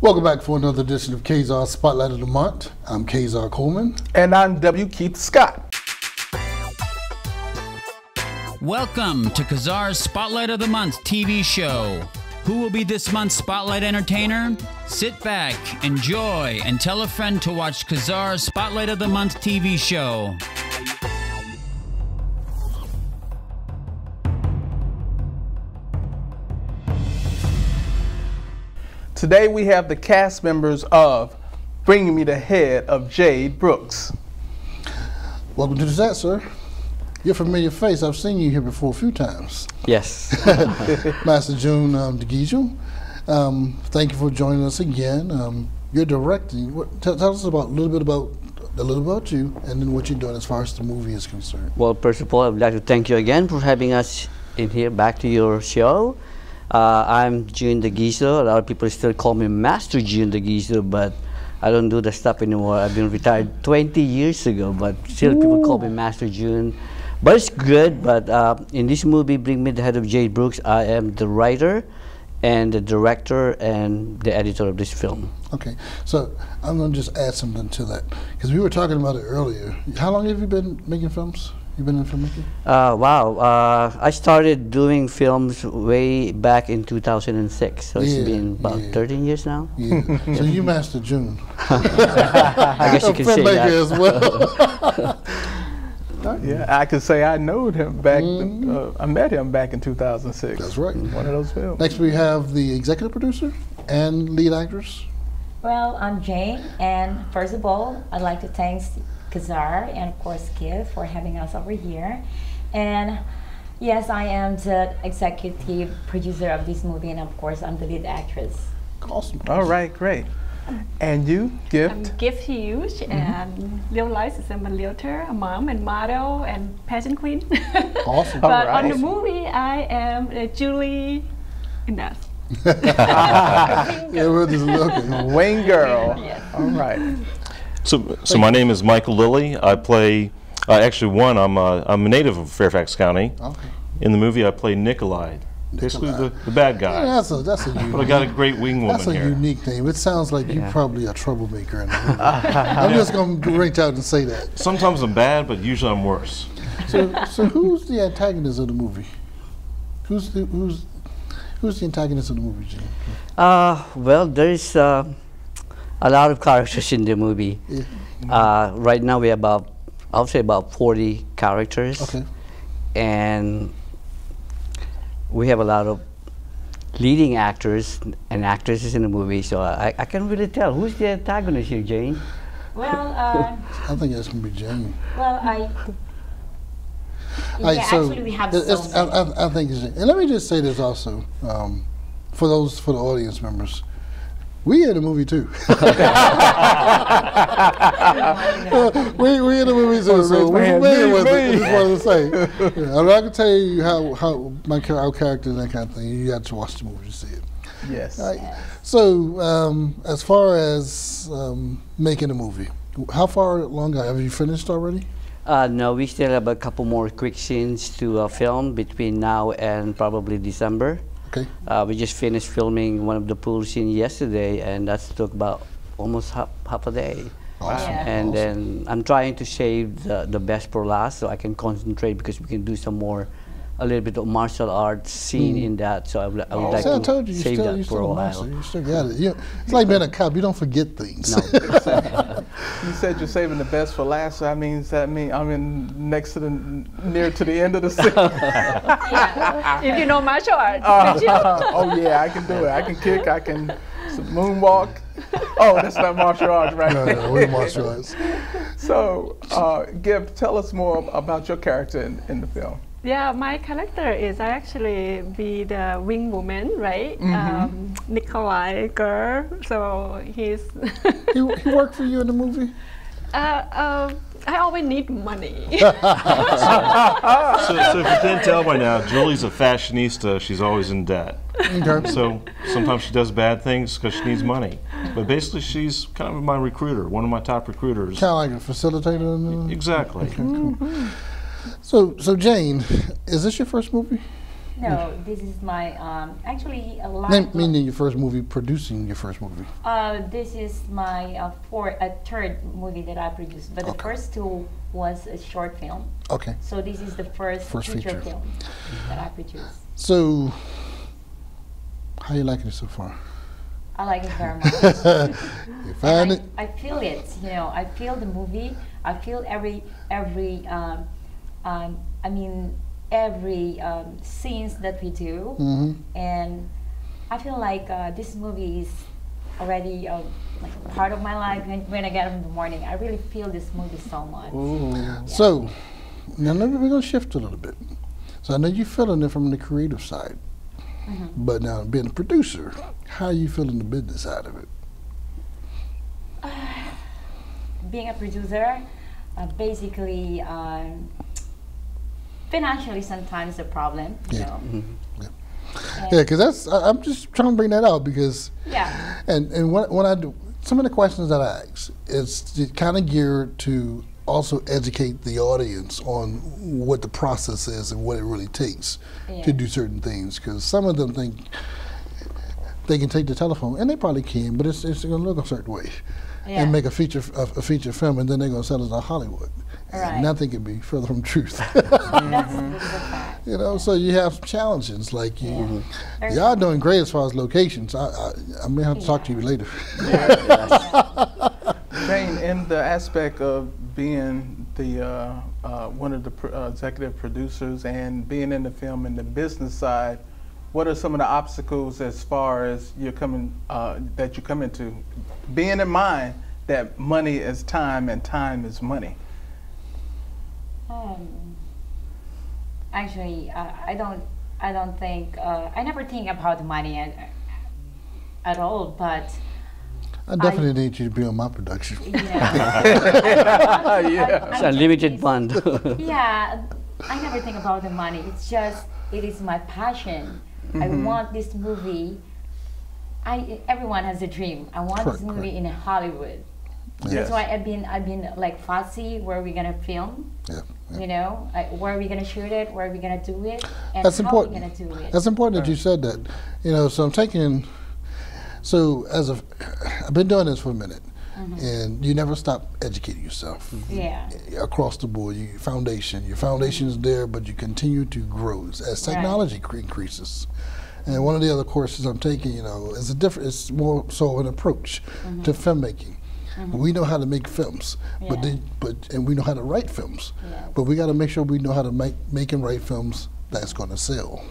Welcome back for another edition of ZARR'S Spotlight of the Month. I'm ZARR Coleman. And I'm W. Keith Scott. Welcome to ZARR'S Spotlight of the Month TV show. Who will be this month's Spotlight entertainer? Sit back, enjoy, and tell a friend to watch ZARR'S Spotlight of the Month TV show. Today we have the cast members of Bringing Me the Head of Jade Brooks. Welcome to the set, sir. You're a familiar face. I've seen you here before a few times. Yes. Master June DeGiegel, thank you for joining us again. You're directing. Tell us a little bit about you and then what you're doing as far as the movie is concerned. Well, first of all, I would like to thank you again for having us in here, back to your show. I'm June DeGiegel. A lot of people still call me Master June DeGiegel, but I don't do the stuff anymore. I've been retired 20 years ago, but still people call me Master June. But it's good, but in this movie, Bring Me the Head of Jade Brooks, I am the writer and the director and the editor of this film. Okay, so I'm going to just add something to that, because we were talking about it earlier. How long have you been making films? You've been in filmmaking? Wow, I started doing films way back in 2006, so it's been about 13 years now. Yeah. So you Master June. I guess you can say that. As well. Yeah, I could say I knew him back. I met him back in 2006. That's right. One of those films. Next we have the executive producer and lead actress. Well, I'm Jade, and first of all, I'd like to thank ZARR and of course Keith for having us over here. And yes, I am the executive producer of this movie, and of course I'm the lead actress. Awesome. All right, great. And you, Gift? I'm Gift Hughes, and real life is I'm a realtor, a mom, and model, and pageant queen. Awesome. But on the movie, I am Julie Enough. Yeah, we're just looking. Wayne girl. Yes. All right. So my name is Michael Lilly. I play, I'm a native of Fairfax County. Okay. In the movie, I play Nikolai, basically the bad guy. Yeah, that's a unique. But I got a great wing woman That's a here. unique name. It sounds like you're probably a troublemaker in the movie. I'm just going to reach out and say that. Sometimes I'm bad, but usually I'm worse. So who's the antagonist of the movie? Who's the antagonist of the movie, Jim? Well, there is a lot of characters in the movie. Yeah. Right now we have I'll say about 40 characters. Okay. And we have a lot of leading actors and actresses in the movie, so I can't really tell. Who's the antagonist here, Jane? Well, I think that's going to be Jane. well, actually we have so many. I think it's Jane. And let me just say this also, for the audience members. We in the movie too. we in the movie too. So we're familiar with it. I just wanted to say. Yeah, I'm not gonna tell you how our character and that kind of thing. You got to watch the movie to see it. Yes. Right. So as far as making a movie, how far along have you finished already? No, we still have a couple more quick scenes to film between now and probably December. Okay. We just finished filming one of the pool scenes yesterday, and that took about almost half a day. Awesome. Yeah. And then I'm trying to save the best for last, so I can concentrate, because we can do some more, a little bit of martial arts scene in that. So I would like See, I to told you, save that for a while. You still got it. It's like being a cop. You don't forget things. No. You said you're saving the best for last, so that means I'm in near to the end of the scene. If you know martial arts. Oh yeah, I can do it. I can kick, I can moonwalk. Oh, that's not martial arts, right? No, we're martial arts. So, Gift, tell us more about your character in the film. Yeah, my character is I actually be the wing woman, right? Nikolai girl. So he's. He worked for you in the movie? I always need money. So if you can't tell by now, Julie's a fashionista. She's always in debt. Okay. So sometimes she does bad things because she needs money. But basically, she's kind of my recruiter, one of my top recruiters. Kind of like a facilitator? Exactly. Okay, cool. So Jane, is this your first movie? No, this is my actually a lot. Meaning your first movie, producing your first movie. This is my third movie that I produced, but the first two was a short film. Okay. So this is the first feature film that I produced. So, how you liking it so far? I like it very much. You find it? I feel it. You know, I feel the movie. I feel every scenes that we do, and I feel like this movie is already like a part of my life. When I get up in the morning, I really feel this movie so much. Yeah. So, now we're going to shift a little bit. So I know you're feeling it from the creative side, but now being a producer, how are you feeling the business side of it? Being a producer, basically, financially sometimes a problem, you know. Yeah, because I'm just trying to bring that out because, and when I do, some of the questions that I ask, it's kind of geared to also educate the audience on what the process is and what it really takes to do certain things. Because some of them think they can take the telephone, and they probably can, but it's going to look a certain way, and make a feature film, and then they're going to sell it to Hollywood. And nothing could be further from truth. You know, so you have some challenges like y'all doing great as far as locations. I'm gonna have to talk to you later. Jane, in the aspect of being the one of the executive producers and being in the film and the business side, what are some of the obstacles as far as you're coming that you come into, being in mind that money is time and time is money? Actually, I don't think I never think about money at all, but I definitely need you to be on my production. It's a limited fund. Yeah, I never think about the money. It's just, it is my passion. I want this movie. Everyone has a dream. I want this movie in Hollywood. That's why I've been like fussy where we're gonna film. You know, where are we gonna shoot it? Where are we gonna do it? And that's how important. are we gonna do it? That's important that you said that. You know, so I'm taking. So I've been doing this for a minute, and you never stop educating yourself. Across the board, your foundation is there, but you continue to grow as technology increases. And one of the other courses I'm taking, you know, is it's more so an approach to filmmaking. We know how to make films, and we know how to write films, but we got to make sure we know how to make and write films that's going to sell.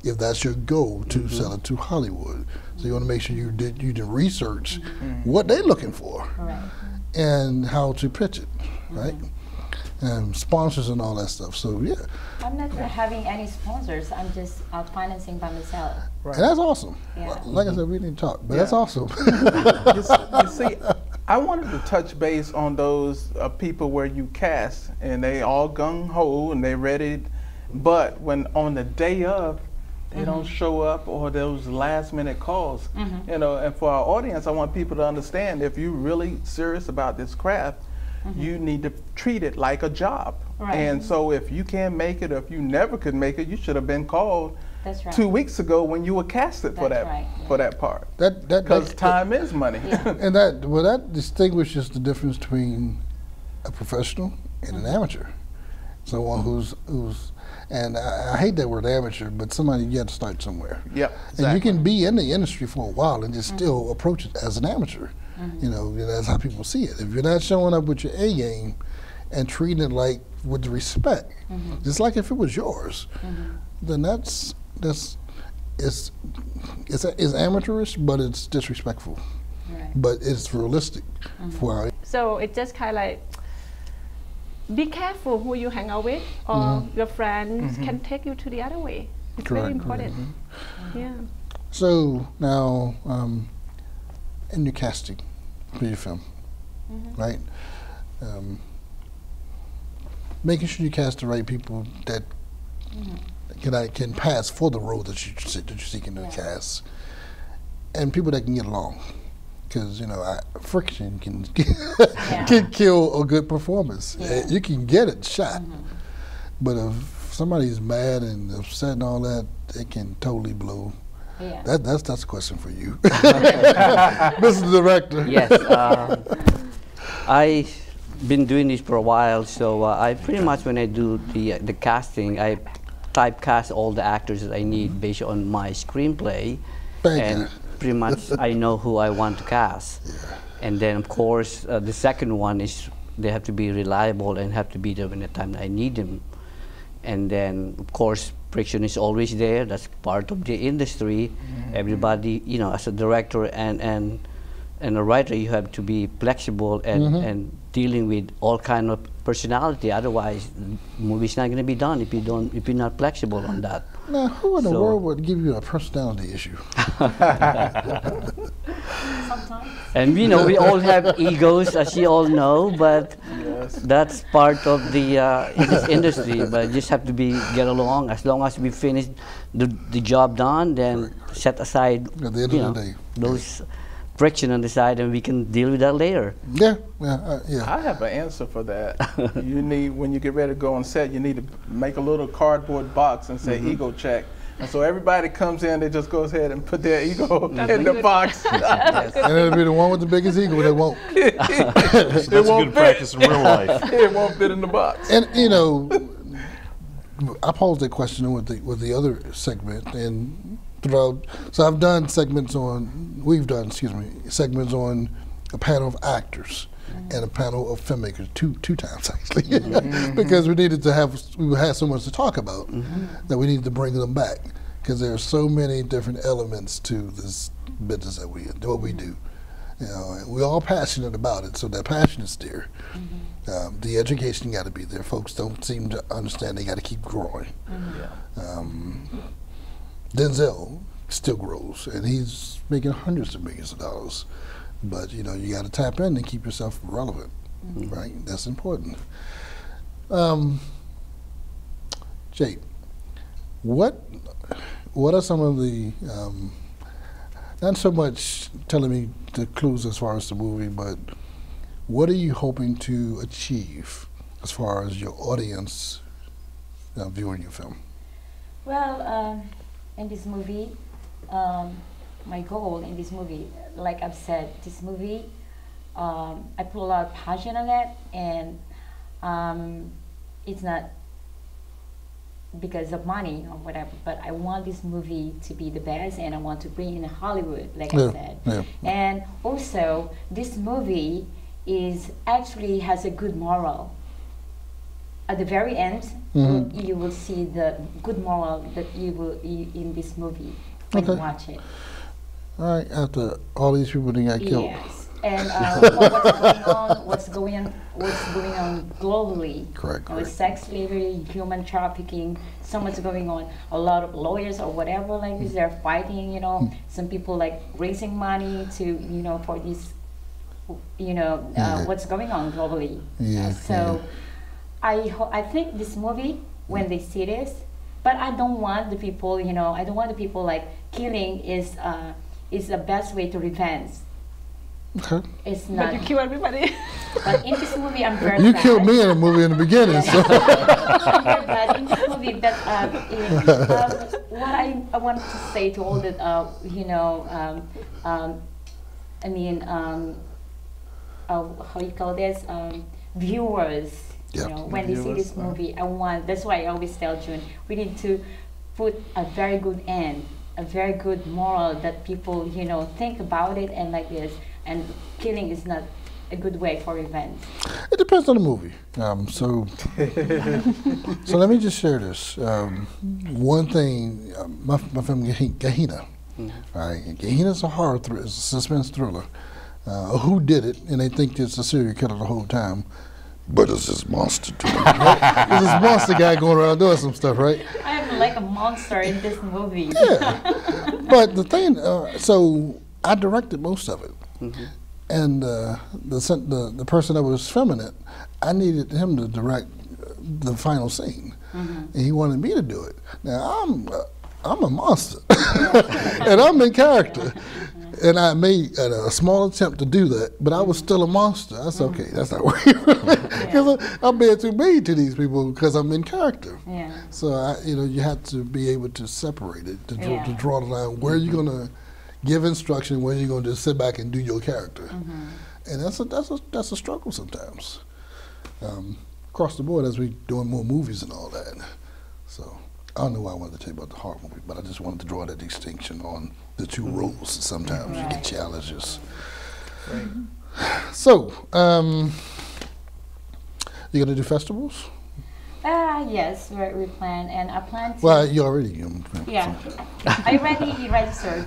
If that's your goal, to sell it to Hollywood, so you want to make sure you did research what they're looking for, and how to pitch it, and sponsors and all that stuff. So I'm not having any sponsors. I'm just financing by myself. And that's awesome. Like I said, we didn't talk, but that's awesome. You see, I wanted to touch base on those people where you cast and they all gung-ho and they ready, but when on the day of, they don't show up, or those last minute calls. You know, and for our audience, I want people to understand, if you're really serious about this craft, you need to treat it like a job. And so if you can't make it, or if you never could make it, you should have been called 2 weeks ago when you were casted for that part. Because time is money. And that distinguishes the difference between a professional and an amateur. Someone who's and I hate that word amateur, but somebody, you got to start somewhere. And you can be in the industry for a while and just still approach it as an amateur. You know, that's how people see it. If you're not showing up with your A game and treating it like with respect, just like if it was yours, then it's amateurish, but it's disrespectful. But it's realistic for our. So it's just kind of like, be careful who you hang out with, or your friends can take you to the other way. It's very important. So now, in your casting for your film, right? Making sure you cast the right people that can pass for the role that you're seeking to cast, and people that can get along. Because, you know, friction can kill a good performance. You can get it shot, but if somebody's mad and upset and all that, it can totally blow. Yeah. That's a question for you, Mr. Director. Yes, I've been doing this for a while, so I pretty much, when I do the casting, I typecast all the actors that I need based on my screenplay, and pretty much I know who I want to cast. Yeah. And then, of course, the second one is they have to be reliable and have to be there when the time I need them. And then, of course, friction is always there. That's part of the industry. Everybody, you know, as a director and a writer, you have to be flexible and dealing with all kind of personality. Otherwise, the movie's not going to be done if you're not flexible on that. Now, who in the world would give you a personality issue? Sometimes. And you know, we all have egos, as you all know, but that's part of the in this industry. But just have to get along. As long as we finish the job done, then set aside at the end of the day those friction on the side, and we can deal with that later. Yeah. I have an answer for that. You need, when you get ready to go on set, you need to make a little cardboard box and say ego check. And so everybody comes in, they just go ahead and put their ego in the box. And it'll be the one with the biggest ego that won't. That's good practice in real life. It won't fit in the box. And you know, I posed that question with the other segment, and throughout. So I've done segments on. We've done, segments on a panel of actors and a panel of filmmakers two times actually, because we had so much to talk about that we needed to bring them back, because there are so many different elements to this business that what we do. You know, and we're all passionate about it, so that passion is there. The education got to be there. Folks don't seem to understand they got to keep growing. Denzel still grows, and he's making hundreds of millions of dollars. But you know, you got to tap in and keep yourself relevant, right? That's important. Jade, what are some of the not so much telling me the clues as far as the movie, but what are you hoping to achieve as far as your audience viewing your film? Well, in this movie, my goal in this movie, like I've said, this movie, I put a lot of passion on it, and it's not because of money or whatever, but I want this movie to be the best, and I want to bring in Hollywood, like I said. And also, this movie actually has a good moral. At the very end, you will see the good moral that you will in this movie when you watch it. All right, after all these people that got killed. Yes, and what's going on globally. Correct. With sex slavery, human trafficking, so much going on. A lot of lawyers or whatever like this, they're fighting. You know, some people like raising money to for this. What's going on globally. So I think this movie, when they see this, but I don't want the people. I don't want the people like killing is the best way to revenge. Okay. It's not. But you kill everybody. But in this movie, I'm very You bad. killed me in a movie in the beginning. So. I'm very bad in this movie. But what I want to say to all the, how you call this, viewers. When they see this movie, that's why I always tell June, we need to put a very good end, a very good moral that people, think about it and like this. And killing is not a good way for revenge. It depends on the movie. So let me just share this. One thing, my film Gehenna, right? Gehenna's a horror thriller, it's a suspense thriller. Who did it? And they think it's a serial killer the whole time. But it's this monster doing it, right? It's this monster guy going around doing some stuff, right? I am like a monster in this movie. Yeah. But the thing, so I directed most of it. And the person that was filming it, I needed him to direct the final scene. And he wanted me to do it. Now, I'm a monster. And I'm in character. And I made a small attempt to do that, but I was still a monster. I said, okay, that's not working because I'm being too mean to these people because I'm in character. Yeah. So you have to be able to separate it, to draw the line. Where are you going to give instruction? Where are you going to just sit back and do your character? And that's a struggle sometimes. Across the board, as we doing more movies and all that. So I don't know why I wanted to tell you about the horror movie, but I just wanted to draw that distinction on the two roles. Sometimes you get challenges. Right. So, you gonna do festivals? Yes, we plan, and I plan to. Well, you already. Yeah, I already registered.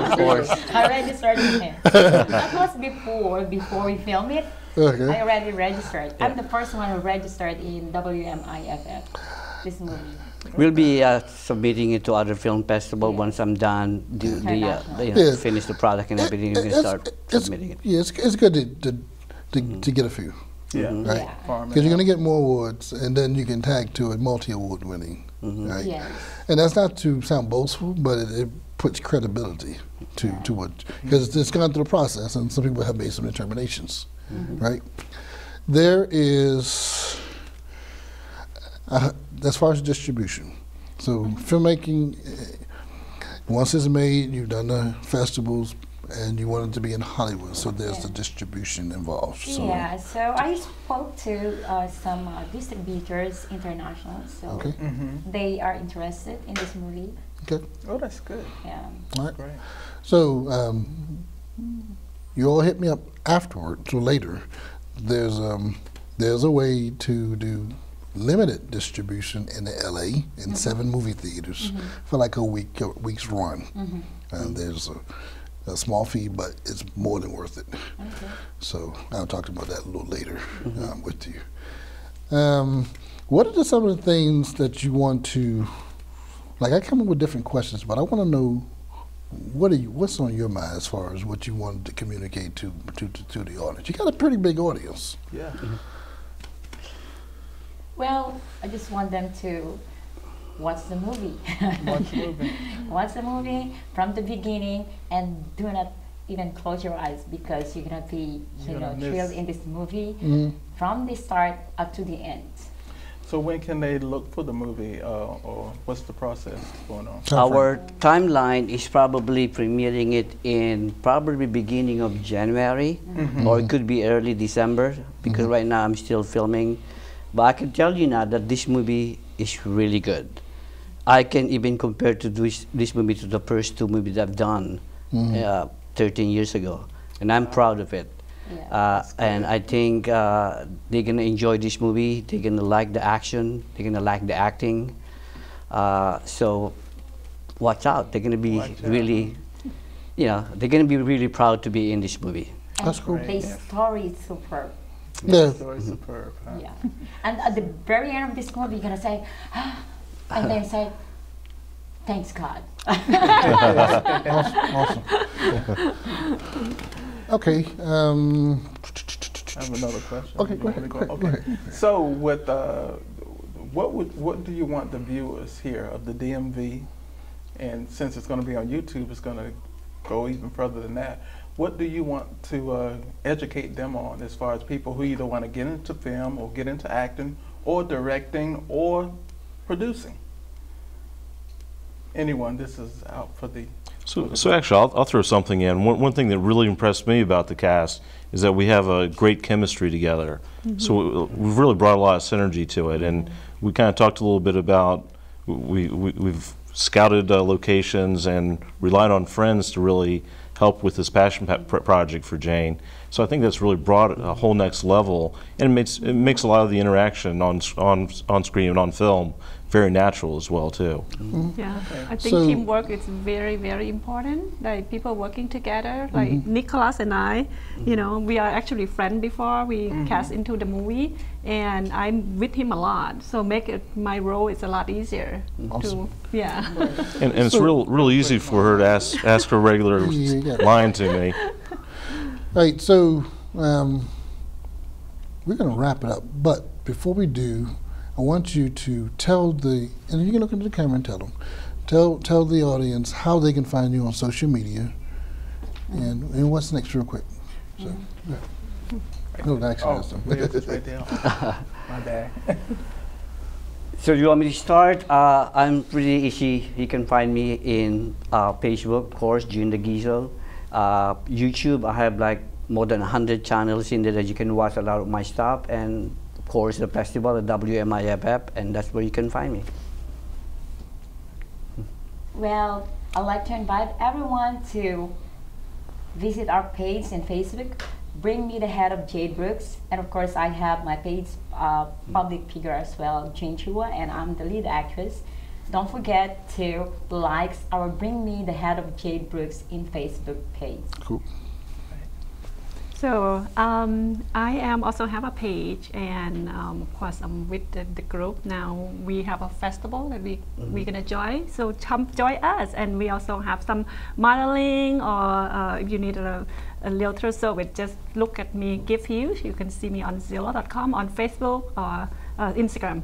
Of course. I registered with him. That was before we film it. Okay. I already registered. I'm the first one who registered in WMIFF, this movie. We'll be submitting it to other film festival once I'm done. Finish the product and everything. You can start submitting it. Yeah, it's good to get a few. Yeah. Right. Because you're going to get more awards, and then you can tag to a multi-award winning. Right. Yes. And that's not to sound boastful, but it puts credibility to what, because it's gone through the process, and some people have made some determinations. Right. There is, as far as distribution, so filmmaking, once it's made, you've done the festivals, and you want it to be in Hollywood, so there's the distribution involved. So. Yeah, so I spoke to some distributors international, so they are interested in this movie. Okay. Oh, that's good. Yeah. All right. Great. So you all hit me up afterwards or later. There's a way to do limited distribution in the LA in 7 movie theaters for like a week's run. There's a small fee, but it's more than worth it. Okay. So I'll talk about that a little later with you. What are some of the things that you want to, like I come up with different questions, but I want to know what's on your mind as far as what you wanted to communicate to the audience. You got a pretty big audience. Yeah. Well, I just want them to watch the movie. Watch the movie. Watch the movie from the beginning, and do not even close your eyes, because you're gonna be, thrilled in this movie from the start up to the end. So when can they look for the movie, or what's the process going on? Our timeline is probably premiering it in probably beginning of January, or it could be early December, because right now I'm still filming. But I can tell you now that this movie is really good. I can even compare to this movie to the first 2 movies I've done 13 years ago, and I'm proud of it. Yeah, and I think they're gonna enjoy this movie. They're gonna like the action. They're gonna like the acting. So watch out. They're gonna be really, they're gonna be really proud to be in this movie. And that's cool. The story is superb. Yeah. The story's superb. Huh? Yeah. And at the very end of this movie, you're gonna say, and then say, thanks God. Awesome. Okay. I have another question. Okay, go ahead. Go ahead. So, with what do you want the viewers here of the DMV, and since it's going to be on YouTube, it's going to go even further than that. What do you want to educate them on, as far as people who either want to get into film or get into acting or directing or producing? Anyone, this is out for the... So actually, I'll throw something in. One thing that really impressed me about the cast is that we have a great chemistry together. So we've really brought a lot of synergy to it, and we kind of talked a little bit about we've scouted locations and relied on friends to really help with this passion project for Jane. So I think that's really brought a whole next level, and it makes a lot of the interaction on screen and on film very natural as well too. Yeah, I think teamwork is very, very important. Like people working together, like Nicholas and I, we are actually friends before we cast into the movie, and I'm with him a lot, so my role is a lot easier. Awesome. And it's real easy for her to ask her regular line to me. Right, so we're going to wrap it up, but before we do, I want you to tell and you can look into the camera and tell them, tell the audience how they can find you on social media, and what's next, real quick. So, yeah. No, actually, it's right there. My bad. So you want me to start? I'm pretty easy. You can find me in Facebook, of course, June the Geezer. YouTube, I have like more than 100 channels in there that you can watch a lot of my stuff. And of course, the festival, the WMIFF, and that's where you can find me. Well, I'd like to invite everyone to visit our page in Facebook, Bring Me the Head of Jade Brooks. And of course, I have my page, public figure as well, Jane Chua, and I'm the lead actress. Don't forget to like our Bring Me the Head of Jade Brooks in Facebook page. Cool. So I also have a page, and of course I'm with the group now. We have a festival that we're gonna join. So come join us, and we also have some modeling, or if you need a realtor service, just look at me, Give Hughes. You can see me on Zillow.com, on Facebook, or Instagram.